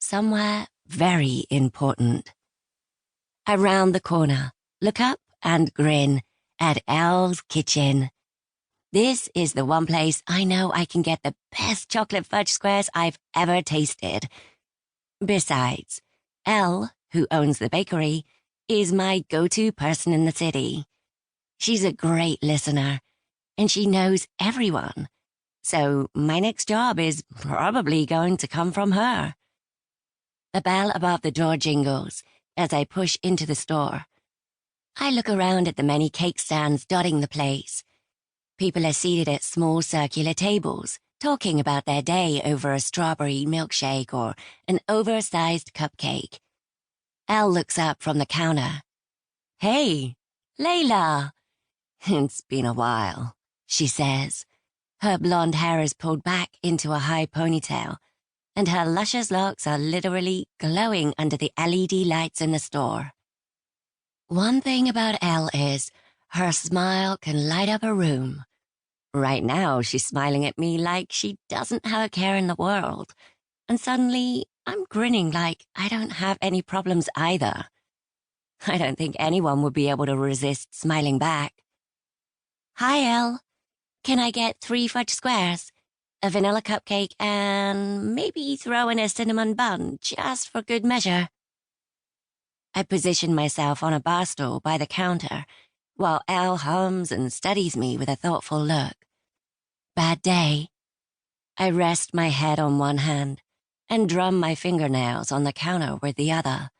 somewhere very important. I round the corner, look up and grin at Elle's kitchen. This is the one place I know I can get the best chocolate fudge squares I've ever tasted. Besides, Elle, who owns the bakery, is my go-to person in the city. She's a great listener, and she knows everyone. So my next job is probably going to come from her. The bell above the door jingles as I push into the store. I look around at the many cake stands dotting the place. People are seated at small circular tables, talking about their day over a strawberry milkshake or an oversized cupcake. Elle looks up from the counter. "Hey, Layla." "It's been a while," she says. Her blonde hair is pulled back into a high ponytail, and her luscious locks are literally glowing under the LED lights in the store. One thing about Elle is her smile can light up a room. Right now, she's smiling at me like she doesn't have a care in the world, and suddenly I'm grinning like I don't have any problems either. I don't think anyone would be able to resist smiling back. "Hi, Elle. Can I get 3 fudge squares, a vanilla cupcake, and maybe throw in a cinnamon bun just for good measure?" I position myself on a bar stool by the counter while Elle hums and studies me with a thoughtful look. Bad day. I rest my head on one hand and drum my fingernails on the counter with the other.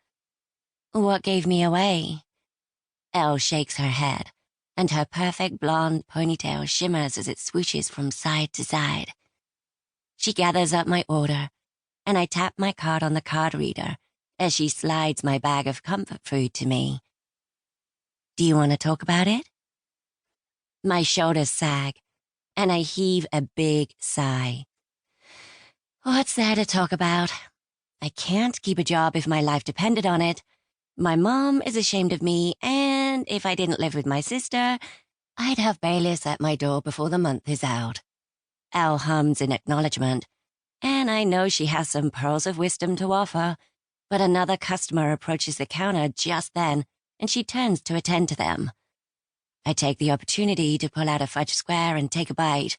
What gave me away? Elle shakes her head, and her perfect blonde ponytail shimmers as it swooshes from side to side. She gathers up my order, and I tap my card on the card reader as she slides my bag of comfort food to me. "Do you want to talk about it?" My shoulders sag, and I heave a big sigh. What's there to talk about? I can't keep a job if my life depended on it. My mom is ashamed of me, and if I didn't live with my sister, I'd have bailiffs at my door before the month is out. Elle hums in acknowledgement, and I know she has some pearls of wisdom to offer, but another customer approaches the counter just then, and she turns to attend to them. I take the opportunity to pull out a fudge square and take a bite.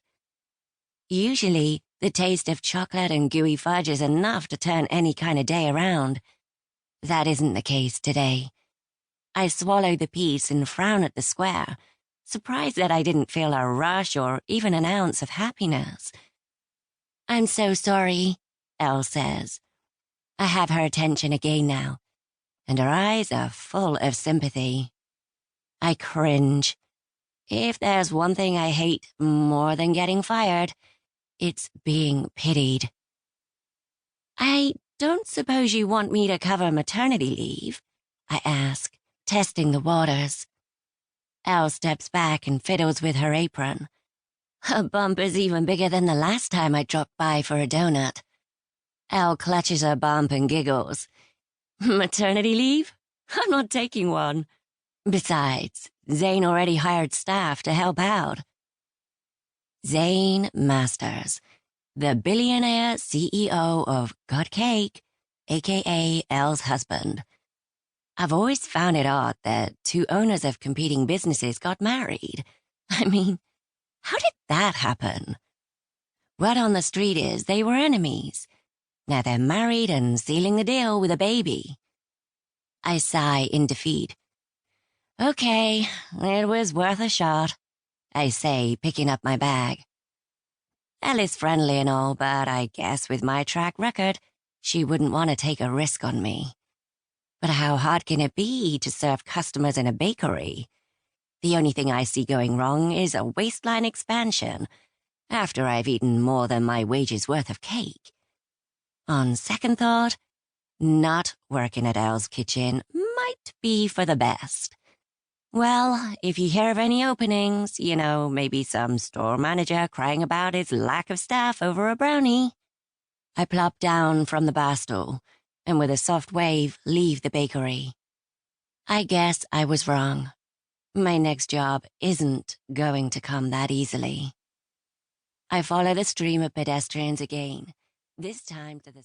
Usually, the taste of chocolate and gooey fudge is enough to turn any kind of day around. That isn't the case today. I swallow the piece and frown at the square, surprised that I didn't feel a rush or even an ounce of happiness. "I'm so sorry," Elle says. I have her attention again now, and her eyes are full of sympathy. I cringe. If there's one thing I hate more than getting fired, it's being pitied. "I don't suppose you want me to cover maternity leave?" I ask, testing the waters. Elle steps back and fiddles with her apron. Her bump is even bigger than the last time I dropped by for a donut. Elle clutches her bump and giggles. "Maternity leave? I'm not taking one. Besides, Zane already hired staff to help out." Zane Masters, the billionaire CEO of Got Cake, aka Elle's husband. I've always found it odd that 2 owners of competing businesses got married. I mean, how did that happen? Word on the street is they were enemies. Now they're married and sealing the deal with a baby. I sigh in defeat. "Okay, it was worth a shot," I say, picking up my bag. Elle is friendly and all, but I guess with my track record, she wouldn't want to take a risk on me. But how hard can it be to serve customers in a bakery? The only thing I see going wrong is a waistline expansion after I've eaten more than my wages worth of cake. On second thought, not working at Elle's kitchen might be for the best. Well, if you hear of any openings, maybe some store manager crying about his lack of staff over a brownie. I plop down from the bar stool and with a soft wave leave the bakery. I guess I was wrong. My next job isn't going to come that easily. I follow the stream of pedestrians again, this time to the side.